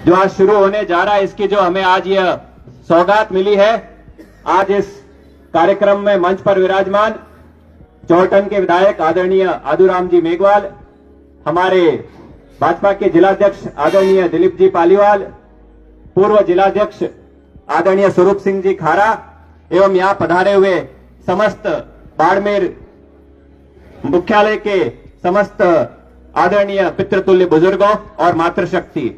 जो आज शुरू होने जा रहा है, इसकी जो हमें आज यह सौगात मिली है, आज इस कार्यक्रम में मंच पर विराजमान चौटन के विधायक आदरणीय आदूराम जी मेघवाल, हमारे भाजपा के जिलाध्यक्ष आदरणीय दिलीप जी पालीवाल, पूर्व जिलाध्यक्ष आदरणीय स्वरूप सिंह जी खारा एवं यहां पधारे हुए समस्त बाड़मेर मुख्यालय के समस्त आदरणीय पितृतुल्य बुजुर्गों और मातृशक्ति,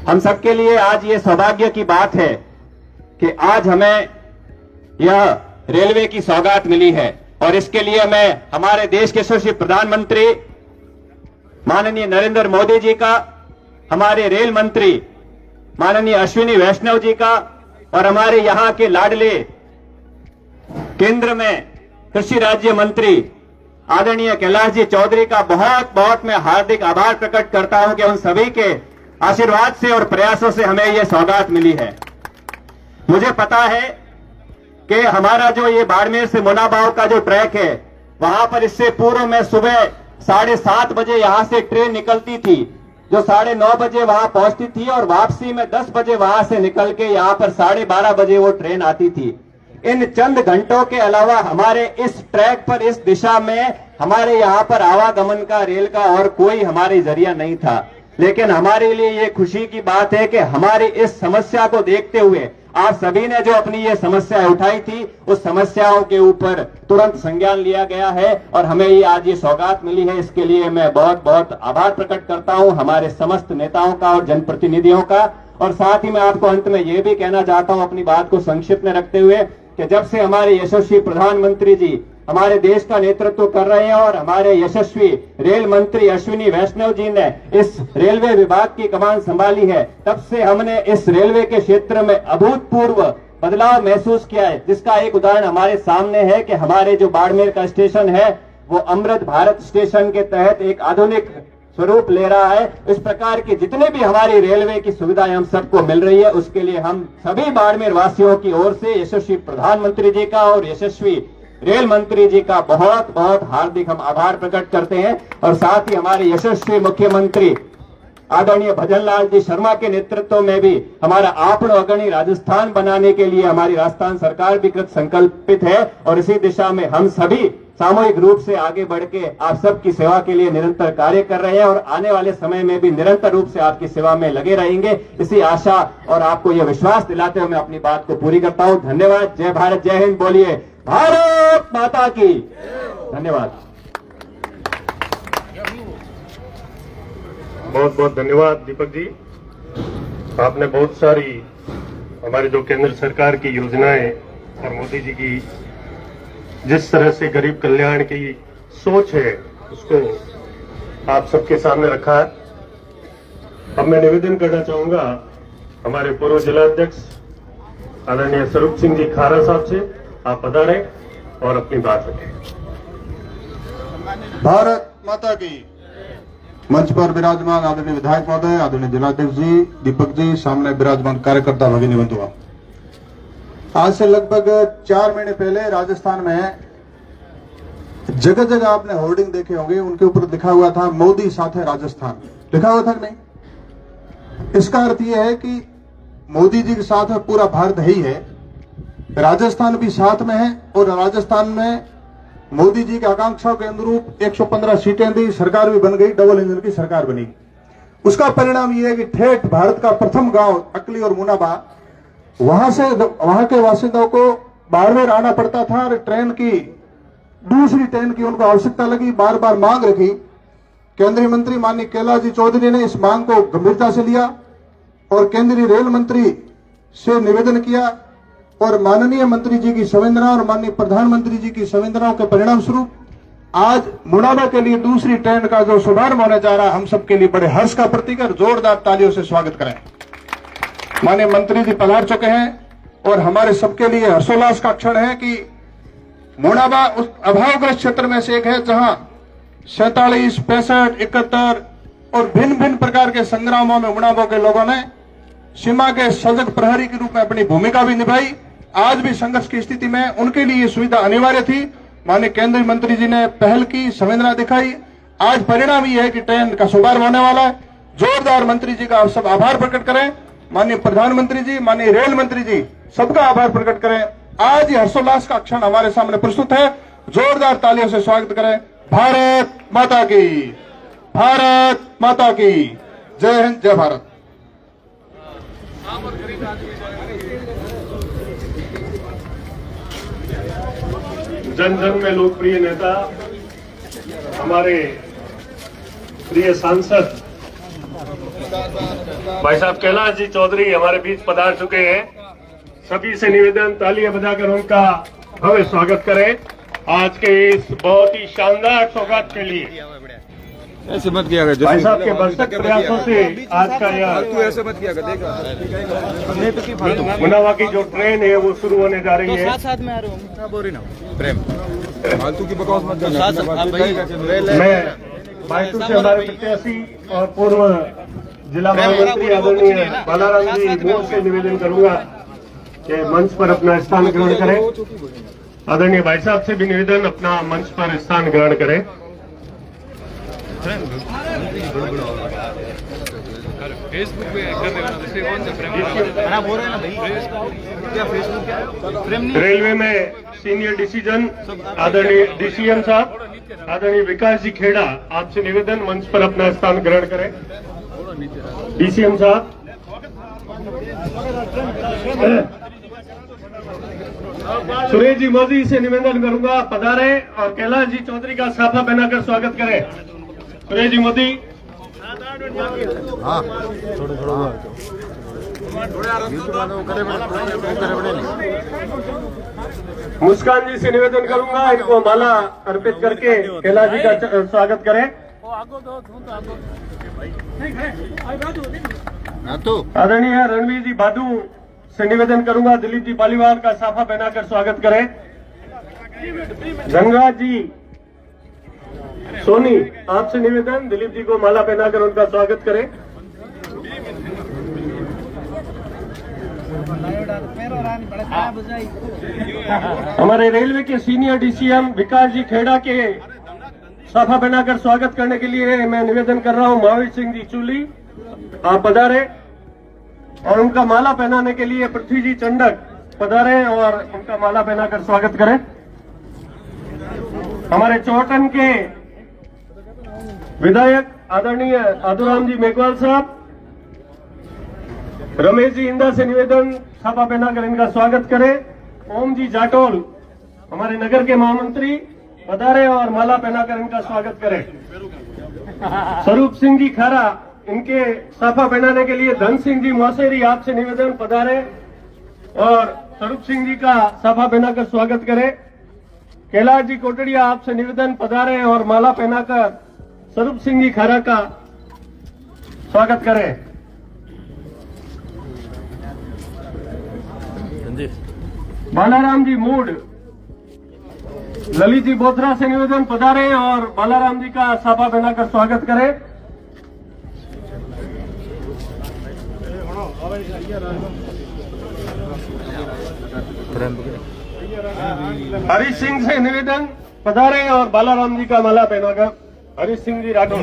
हम सबके लिए आज ये सौभाग्य की बात है कि आज हमें यह रेलवे की सौगात मिली है और इसके लिए मैं हमारे देश के यशस्वी प्रधानमंत्री माननीय नरेंद्र मोदी जी का, हमारे रेल मंत्री माननीय अश्विनी वैष्णव जी का और हमारे यहां के लाडले केंद्र में कृषि राज्य मंत्री आदरणीय कैलाश जी चौधरी का बहुत बहुत मैं हार्दिक आभार प्रकट करता हूं कि उन सभी के आशीर्वाद से और प्रयासों से हमें यह सौगात मिली है। मुझे पता है कि हमारा जो ये बाड़मेर से मुनाबाव का जो ट्रैक है, वहां पर इससे पूर्व में सुबह 7:30 बजे यहां से ट्रेन निकलती थी, जो 9:30 बजे वहां पहुंचती थी और वापसी में 10 बजे वहां से निकल के यहां पर 12:30 बजे वो ट्रेन आती थी। इन चंद घंटों के अलावा हमारे इस ट्रैक पर, इस दिशा में हमारे यहां पर आवागमन का, रेल का और कोई हमारे जरिया नहीं था। लेकिन हमारे लिए ये खुशी की बात है कि हमारी इस समस्या को देखते हुए आप सभी ने जो अपनी ये समस्या उठाई थी, उस समस्याओं के ऊपर तुरंत संज्ञान लिया गया है और हमें ये आज ये सौगात मिली है। इसके लिए मैं बहुत बहुत आभार प्रकट करता हूं हमारे समस्त नेताओं का और जनप्रतिनिधियों का। और साथ ही मैं आपको अंत में ये भी कहना चाहता हूं, अपनी बात को संक्षिप्त में रखते हुए, कि जब से हमारे यशस्वी प्रधानमंत्री जी हमारे देश का नेतृत्व कर रहे हैं और हमारे यशस्वी रेल मंत्री अश्विनी वैष्णव जी ने इस रेलवे विभाग की कमान संभाली है, तब से हमने इस रेलवे के क्षेत्र में अभूतपूर्व बदलाव महसूस किया है। जिसका एक उदाहरण हमारे सामने है कि हमारे जो बाड़मेर का स्टेशन है, वो अमृत भारत स्टेशन के तहत एक आधुनिक स्वरूप ले रहा है। इस प्रकार की जितने भी हमारी रेलवे की सुविधाएं हम सबको मिल रही है, उसके लिए हम सभी बाड़मेर वासियों की ओर से यशस्वी प्रधानमंत्री जी का और यशस्वी रेल मंत्री जी का बहुत बहुत हार्दिक हम आभार प्रकट करते हैं। और साथ ही हमारे यशस्वी मुख्यमंत्री आदरणीय भजन लाल जी शर्मा के नेतृत्व में भी हमारा आपण अग्रणी राजस्थान बनाने के लिए हमारी राजस्थान सरकार भी कृत संकल्पित है और इसी दिशा में हम सभी सामूहिक रूप से आगे बढ़ के आप सबकी सेवा के लिए निरंतर कार्य कर रहे हैं और आने वाले समय में भी निरंतर रूप से आपकी सेवा में लगे रहेंगे। इसी आशा और आपको यह विश्वास दिलाते हुए मैं अपनी बात को पूरी करता हूं। धन्यवाद। जय भारत, जय हिंद। बोलिए भारत माता की। धन्यवाद। बहुत बहुत धन्यवाद दीपक जी। आपने बहुत सारी हमारी जो केंद्र सरकार की योजनाएं और मोदी जी की जिस तरह से गरीब कल्याण की सोच है, उसको आप सबके सामने रखा है। अब मैं निवेदन करना चाहूंगा हमारे पूर्व जिलाध्यक्ष आदरणीय स्वरूप सिंह जी खारा साहब से, आप पधारें और अपनी बात रखें। भारत माता की। मंच पर विराजमान आदरणीय विधायक महोदय, आदरणीय जिलाध्यक्ष जी, दीपक जी, सामने विराजमान कार्यकर्ता भगिनी बंधुआ, आज से लगभग 4 महीने पहले राजस्थान में जगह जगह आपने होर्डिंग देखे होंगे, उनके ऊपर लिखा हुआ था मोदी साथ है राजस्थान, लिखा हुआ था कि नहीं? इसका अर्थ यह है कि मोदी जी के साथ है पूरा भारत ही है, राजस्थान भी साथ में है और राजस्थान में मोदी जी की आकांक्षाओं के अनुरूप 115 सीटें दी, सरकार भी बन गई, डबल इंजन की सरकार बनी। उसका परिणाम यह है कि ठेठ भारत का प्रथम गांव अकली और मुनाबा, वहां से वहां के बासिंदों को बाड़मेर आना पड़ता था और दूसरी ट्रेन की उनको आवश्यकता लगी, बार बार मांग रखी। केंद्रीय मंत्री माननीय कैलाश जी चौधरी ने इस मांग को गंभीरता से लिया और केंद्रीय रेल मंत्री से निवेदन किया और माननीय मंत्री जी की संवेदना और माननीय प्रधानमंत्री जी की संवेदनाओं के परिणाम स्वरूप आज मुनाबा के लिए दूसरी ट्रेन का जो शुभारंभ होने जा रहा है, हम सबके लिए बड़े हर्ष का प्रतीक है। जोरदार तालियों से स्वागत करें। माननीय मंत्री जी पधार चुके हैं और हमारे सबके लिए हर्षोल्लास का क्षण है कि मुनाबा उस अभावग्रस्त क्षेत्र में से एक है जहां 47, 65, 71 और भिन्न भिन्न प्रकार के संग्रामों में मुनाबा के लोगों ने सीमा के सजग प्रहरी के रूप में अपनी भूमिका भी निभाई। आज भी संघर्ष की स्थिति में उनके लिए ये सुविधा अनिवार्य थी। माननीय केंद्रीय मंत्री जी ने पहल की, संवेदना दिखाई। आज परिणाम ये है कि ट्रेन का शुभारंभ होने वाला है। जोरदार मंत्री जी का आप सब आभार प्रकट करें। माननीय प्रधानमंत्री जी, माननीय रेल मंत्री जी, सबका आभार प्रकट करें। आज ये हर्षोल्लास का क्षण हमारे सामने प्रस्तुत है। जोरदार तालियों से स्वागत करें। भारत माता की, भारत माता की जय हिंद, जय भारत। जन जन में लोकप्रिय नेता, हमारे प्रिय सांसद भाई साहब कैलाश जी चौधरी हमारे बीच पधार चुके हैं। सभी से निवेदन, तालियां बजाकर उनका भव्य स्वागत करें आज के इस बहुत ही शानदार सौगात के लिए। ऐसे मत किया कर भाई साहब के भरसक प्रयासों से आज का यह तू ऐसे मत किया कर, देखा मुनावा की जो ट्रेन है वो शुरू होने जा रही है। साथ में आ रहा हूँ, क्या बोल रही ना प्रेम फालतू की बकवास मत करना। मैं बायतू से हमारे प्रत्याशी और पूर्व जिला महामंत्री आदरणीय बालाराम जी मोर से निवेदन करूंगा कि मंच पर अपना स्थान ग्रहण करें। आदरणीय भाई साहब से भी निवेदन, अपना मंच पर स्थान ग्रहण करें। फेसबुक पे करने वाला दूसरे कौन से प्रेम बोल रहे हैं ना भाई, क्या फेसबुक क्या प्रेम नहीं। रेलवे में सीनियर डिसीजन आदरणीय डीसीएम साहब, आदरणीय विकास जी खेड़ा, आपसे निवेदन मंच पर अपना स्थान ग्रहण करें। डीसीएम साहब, सुरेश जी मोदी से निवेदन करूंगा पधारे और कैलाश जी चौधरी का साफा पहनाकर स्वागत करें। सुरेश जी मोदी, मुस्कान जी से निवेदन करूंगा इनको माला अर्पित करके कैलाश जी का स्वागत करें। आदरणीय रणवीर जी बादू से निवेदन करूंगा दिलीप जी पालीवाल का साफा पहनाकर स्वागत करें। गंगा जी सोनी, आपसे निवेदन दिलीप जी को माला पहनाकर उनका स्वागत करें। हमारे रेलवे के सीनियर डीसीएम विकास जी खेड़ा के साफा पहनाकर स्वागत करने के लिए मैं निवेदन कर रहा हूं महावीर सिंह जी चूली, आप पधारे और उनका माला पहनाने के लिए पृथ्वी जी चंडक पधारे और उनका माला पहनाकर स्वागत करें। हमारे चौटन के विधायक आदरणीय आदुराम जी मेघवाल साहब, रमेश जी इंदा से निवेदन साफा पहनाकर इनका स्वागत करें। ओम जी जाटोल हमारे नगर के महामंत्री पधारे और माला पहनाकर इनका स्वागत करें। स्वरूप सिंह जी खारा, इनके साफा पहनाने के लिए धन सिंह जी मौसेरी, आपसे निवेदन पधारे और स्वरूप सिंह जी का साफा पहनाकर स्वागत करें। कैलाश जी कोटड़िया, आपसे निवेदन पधारे और माला पहनाकर स्वरूप सिंह जी खारा का स्वागत करें। बालाराम जी मूड, ललित जी बोथरा से निवेदन पधारे और बालाराम जी का साफा पहनाकर स्वागत करें। हरीश सिंह से निवेदन पधारे और बालाराम जी का माला पहनाकर, हरीश सिंह जी राठौर,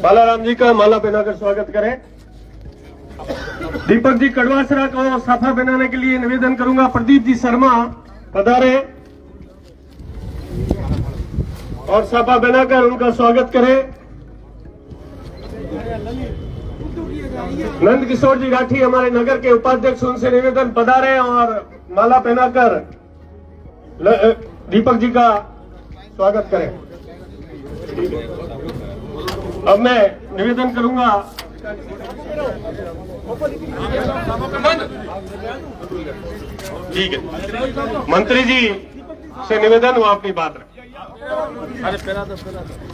बालाराम जी का माला पहनाकर स्वागत करें। दीपक जी कड़वासरा को साफा पहनाने के लिए निवेदन करूंगा प्रदीप जी शर्मा पधारे और साफा पहनाकर उनका स्वागत करें। नंद किशोर जी राठी हमारे नगर के उपाध्यक्ष, उनसे निवेदन पधारे और माला पहनाकर दीपक जी का स्वागत करें। अब मैं निवेदन करूंगा ठीक है, मंत्री जी से निवेदन, वो अपनी बात रखें।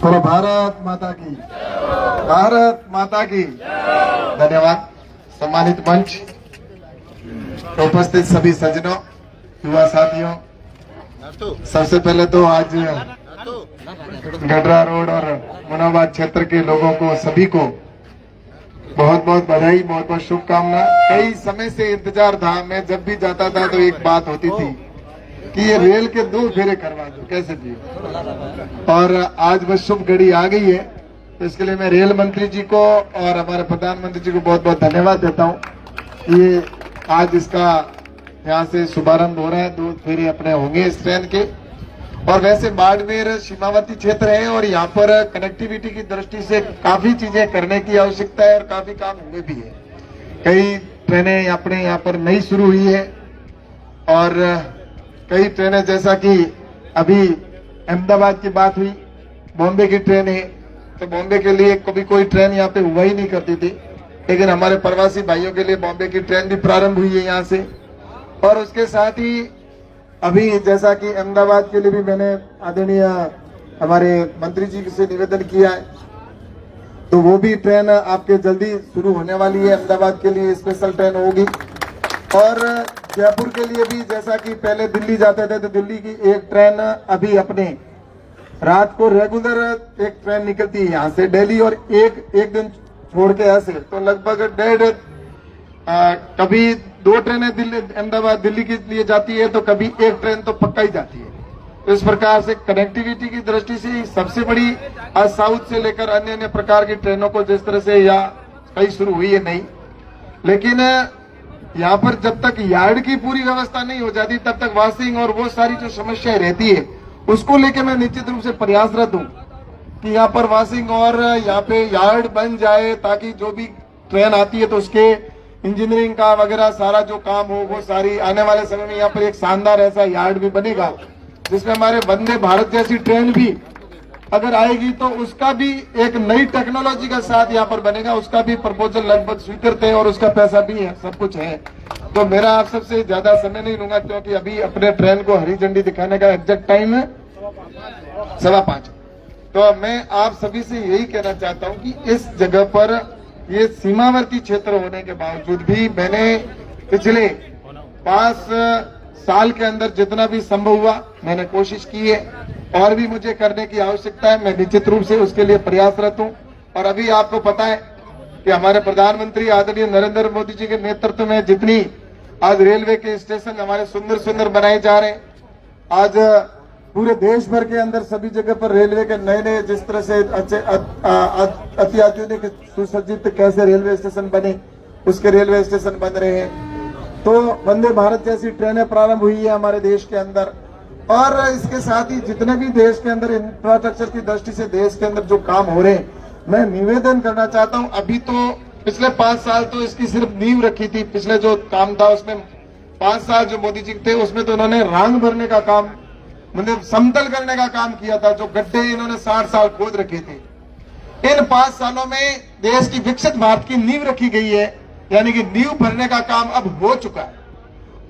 बोलो भारत माता की, भारत माता की। धन्यवाद। सम्मानित मंच, उपस्थित सभी सज्जनों, युवा साथियों, सबसे पहले तो आज गडरा रोड और मुनाबाद क्षेत्र के लोगों को, सभी को बहुत बहुत बधाई, बहुत बहुत शुभकामना। कई समय से इंतजार था। मैं जब भी जाता था तो एक बात होती थी कि ये रेल के 2 फेरे करवा दो, कैसे जी। और आज वह शुभ घड़ी आ गई है तो इसके लिए मैं रेल मंत्री जी को और हमारे प्रधानमंत्री जी को बहुत बहुत धन्यवाद देता हूँ। ये आज इसका यहाँ से शुभारंभ हो रहा है, 2 फेरे अपने होंगे इस ट्रेन के। और वैसे बाड़मेर सीमावर्ती क्षेत्र है और यहाँ पर कनेक्टिविटी की दृष्टि से काफी चीजें करने की आवश्यकता है और काफी काम हुए भी है। कई ट्रेनें अपने यहाँ पर नई शुरू हुई है और कई ट्रेनें जैसा कि अभी अहमदाबाद की बात हुई, बॉम्बे की ट्रेन है, तो बॉम्बे के लिए कभी कोई ट्रेन यहाँ पे हुआ ही नहीं करती थी, लेकिन हमारे प्रवासी भाइयों के लिए बॉम्बे की ट्रेन भी प्रारंभ हुई है यहाँ से। और उसके साथ ही अभी जैसा कि अहमदाबाद के लिए भी मैंने आदरणीय हमारे मंत्री जी से निवेदन किया है, तो वो भी ट्रेन आपके जल्दी शुरू होने वाली है। अहमदाबाद के लिए स्पेशल ट्रेन होगी और जयपुर के लिए भी, जैसा कि पहले दिल्ली जाते थे तो दिल्ली की एक ट्रेन अभी अपने रात को रेगुलर एक ट्रेन निकलती है यहाँ से दिल्ली और एक दिन छोड़ के ऐसे, तो लगभग 1.5 कभी 2 ट्रेनें दिल्ली अहमदाबाद दिल्ली के लिए जाती है, तो कभी एक ट्रेन तो पक्का ही जाती है। तो इस प्रकार से कनेक्टिविटी की दृष्टि से सबसे बड़ी आज साउथ से लेकर अन्य अन्य प्रकार की ट्रेनों को जिस तरह से या कई शुरू हुई है नहीं, लेकिन यहाँ पर जब तक यार्ड की पूरी व्यवस्था नहीं हो जाती तब तक वाशिंग और वो सारी जो समस्याएं रहती है उसको लेके मैं निश्चित रूप से प्रयासरत हूँ कि यहाँ पर वाशिंग और यहाँ पे यार्ड बन जाए, ताकि जो भी ट्रेन आती है तो उसके इंजीनियरिंग का वगैरह सारा जो काम हो वो सारी आने वाले समय में यहाँ पर एक शानदार ऐसा यार्ड भी बनेगा जिसमें हमारे वंदे भारत जैसी ट्रेन भी अगर आएगी तो उसका भी एक नई टेक्नोलॉजी का साथ यहाँ पर बनेगा, उसका भी प्रपोजल लगभग स्वीकृत है और उसका पैसा भी है, सब कुछ है। तो मेरा आप सबसे ज्यादा समय नहीं लूंगा क्योंकि अभी अपने ट्रेन को हरी झंडी दिखाने का एग्जैक्ट टाइम है 5:15। तो मैं आप सभी से यही कहना चाहता हूँ कि इस जगह पर ये सीमावर्ती क्षेत्र होने के बावजूद भी मैंने पिछले 5 साल के अंदर जितना भी संभव हुआ मैंने कोशिश की है और भी मुझे करने की आवश्यकता है। मैं निश्चित रूप से उसके लिए प्रयासरत हूँ। और अभी आपको पता है कि हमारे प्रधानमंत्री आदरणीय नरेंद्र मोदी जी के नेतृत्व में जितनी आज रेलवे के स्टेशन हमारे सुंदर सुंदर बनाए जा रहे हैं, आज पूरे देश भर के अंदर सभी जगह पर रेलवे के नए नए जिस तरह से अच्छे अति आधुनिक सुसज्जित कैसे रेलवे स्टेशन बने, उसके रेलवे स्टेशन बन रहे हैं। तो वंदे भारत जैसी ट्रेनें प्रारंभ हुई है हमारे देश के अंदर और इसके साथ ही जितने भी देश के अंदर इंफ्रास्ट्रक्चर की दृष्टि से देश के अंदर जो काम हो रहे हैं, मैं निवेदन करना चाहता हूं। अभी तो पिछले 5 साल तो इसकी सिर्फ नींव रखी थी, पिछले जो काम था उसमें 5 साल जो मोदी जी थे उसमें तो उन्होंने रांग भरने का काम, मतलब समतल करने का काम किया था, जो गड्ढे इन्होंने 60 साल खोद रखे थे। इन 5 सालों में देश की विकसित भारत की नींव रखी गई है, यानी कि नींव भरने का काम अब हो चुका है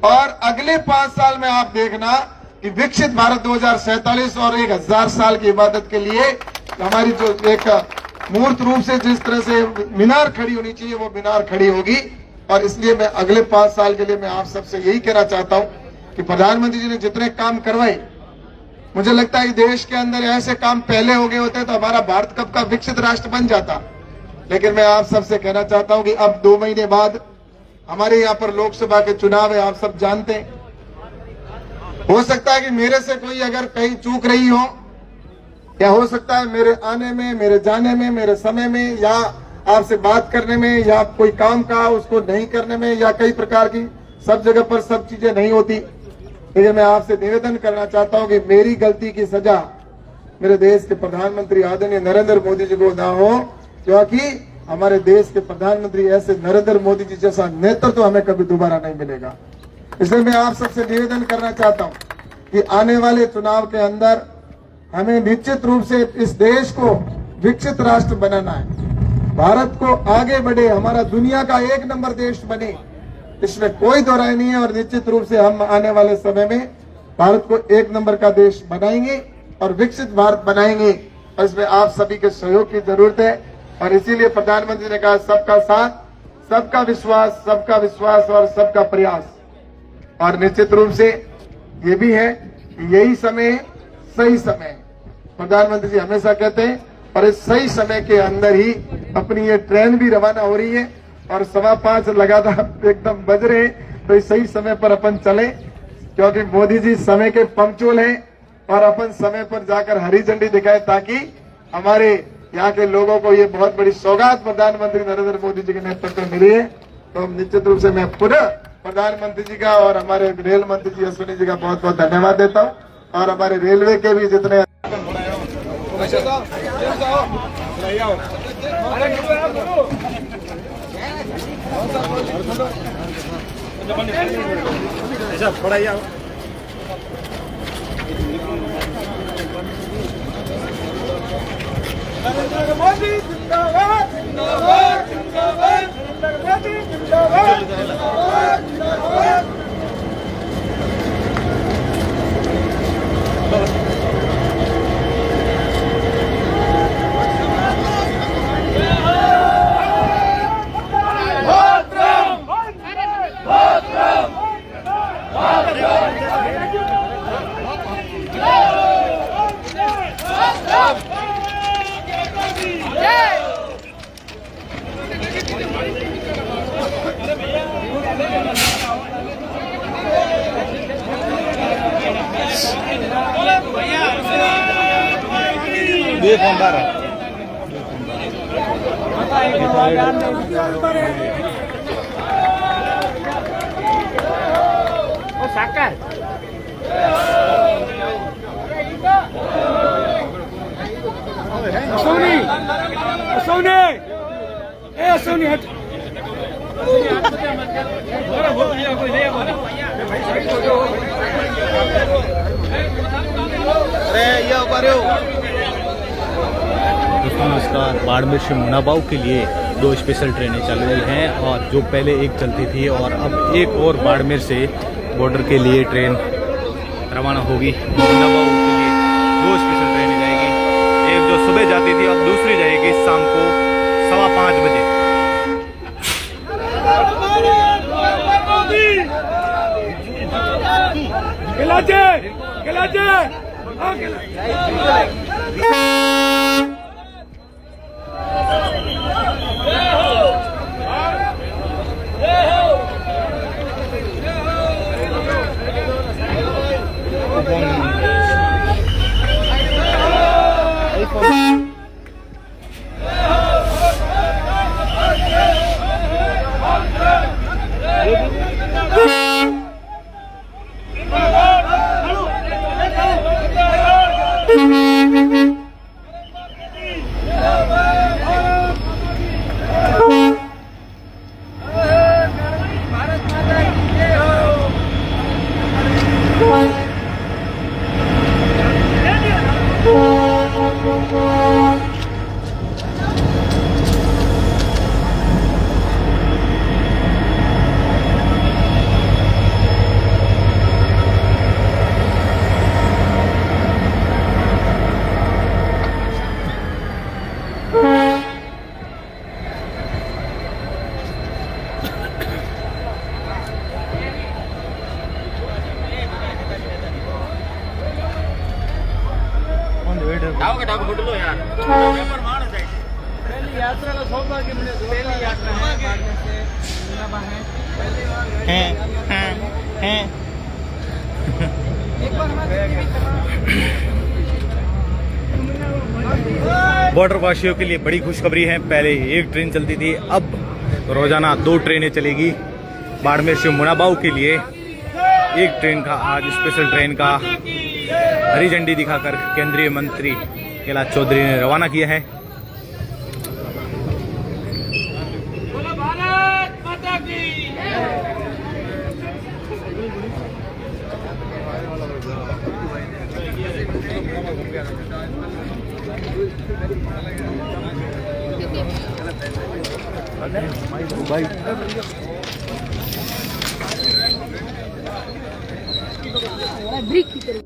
और अगले 5 साल में आप देखना कि विकसित भारत 2047 और 1000 साल की इबादत के लिए हमारी जो एक मूर्त रूप से जिस तरह से मीनार खड़ी होनी चाहिए वो मीनार खड़ी होगी। और इसलिए मैं अगले 5 साल के लिए मैं आप सबसे यही कहना चाहता हूं कि प्रधानमंत्री जी ने जितने काम करवाए, मुझे लगता है देश के अंदर ऐसे काम पहले हो गए होते तो हमारा भारत कब का विकसित राष्ट्र बन जाता। लेकिन मैं आप सबसे कहना चाहता हूं कि अब 2 महीने बाद हमारे यहाँ पर लोकसभा के चुनाव है, आप सब जानते हैं। हो सकता है कि मेरे से कोई अगर कहीं चूक रही हो, या हो सकता है मेरे आने में, मेरे जाने में, मेरे समय में, या आपसे बात करने में, या कोई काम का उसको नहीं करने में, या कई प्रकार की सब जगह पर सब चीजें नहीं होती। लेकिन मैं आपसे निवेदन करना चाहता हूं कि मेरी गलती की सजा मेरे देश के प्रधानमंत्री आदरणीय नरेंद्र मोदी जी को ना हो, क्योंकि हमारे देश के प्रधानमंत्री ऐसे नरेंद्र मोदी जी जैसा नेतृत्व हमें कभी दोबारा नहीं मिलेगा। इसलिए मैं आप सबसे निवेदन करना चाहता हूं कि आने वाले चुनाव के अंदर हमें निश्चित रूप से इस देश को विकसित राष्ट्र बनाना है, भारत को आगे बढ़े, हमारा दुनिया का 1 नंबर देश बने, इसमें कोई दो राय नहीं है। और निश्चित रूप से हम आने वाले समय में भारत को 1 नंबर का देश बनाएंगे और विकसित भारत बनाएंगे और इसमें आप सभी के सहयोग की जरूरत है। और इसीलिए प्रधानमंत्री ने कहा सबका साथ, सबका विश्वास, सबका विश्वास और सबका प्रयास। और निश्चित रूप से ये भी है कि यही समय सही समय, प्रधानमंत्री जी हमेशा कहते हैं, और इस सही समय के अंदर ही अपनी ये ट्रेन भी रवाना हो रही है और 5:15 लगातार एकदम बज रहे हैं। तो इस सही समय पर अपन चले, क्योंकि मोदी जी समय के पंक्चुअल हैं और अपन समय पर जाकर हरी झंडी दिखाएं ताकि हमारे यहाँ के लोगों को ये बहुत बड़ी सौगात प्रधानमंत्री नरेंद्र मोदी जी के नेतृत्व में मिली है। तो निश्चित रूप से मैं पुनः प्रधानमंत्री जी का और हमारे रेल मंत्री जी अश्विनी जी का बहुत बहुत धन्यवाद देता हूँ, और हमारे रेलवे के भी जितने दोस्तों नमस्कार। बाड़मेर से मुनाबाव के लिए 2 स्पेशल ट्रेनें चालू हुई हैं, और जो पहले एक चलती थी और अब एक और बाड़मेर से बॉर्डर के लिए ट्रेन रवाना होगी। मुनाबाव के लिए 2 स्पेशल ट्रेनें जाएगी, एक जो सुबह जाती थी अब दूसरी जाएगी शाम को 5:15 बजे। बॉर्डर वासियों के लिए बड़ी खुशखबरी है। पहले एक ट्रेन चलती थी, अब रोजाना 2 ट्रेनें चलेगी। बाड़मेर से मुनाबाव के लिए एक ट्रेन का आज स्पेशल ट्रेन का हरी झंडी दिखाकर केंद्रीय मंत्री कैलाश चौधरी ने रवाना किया है। ब्रिक की तरह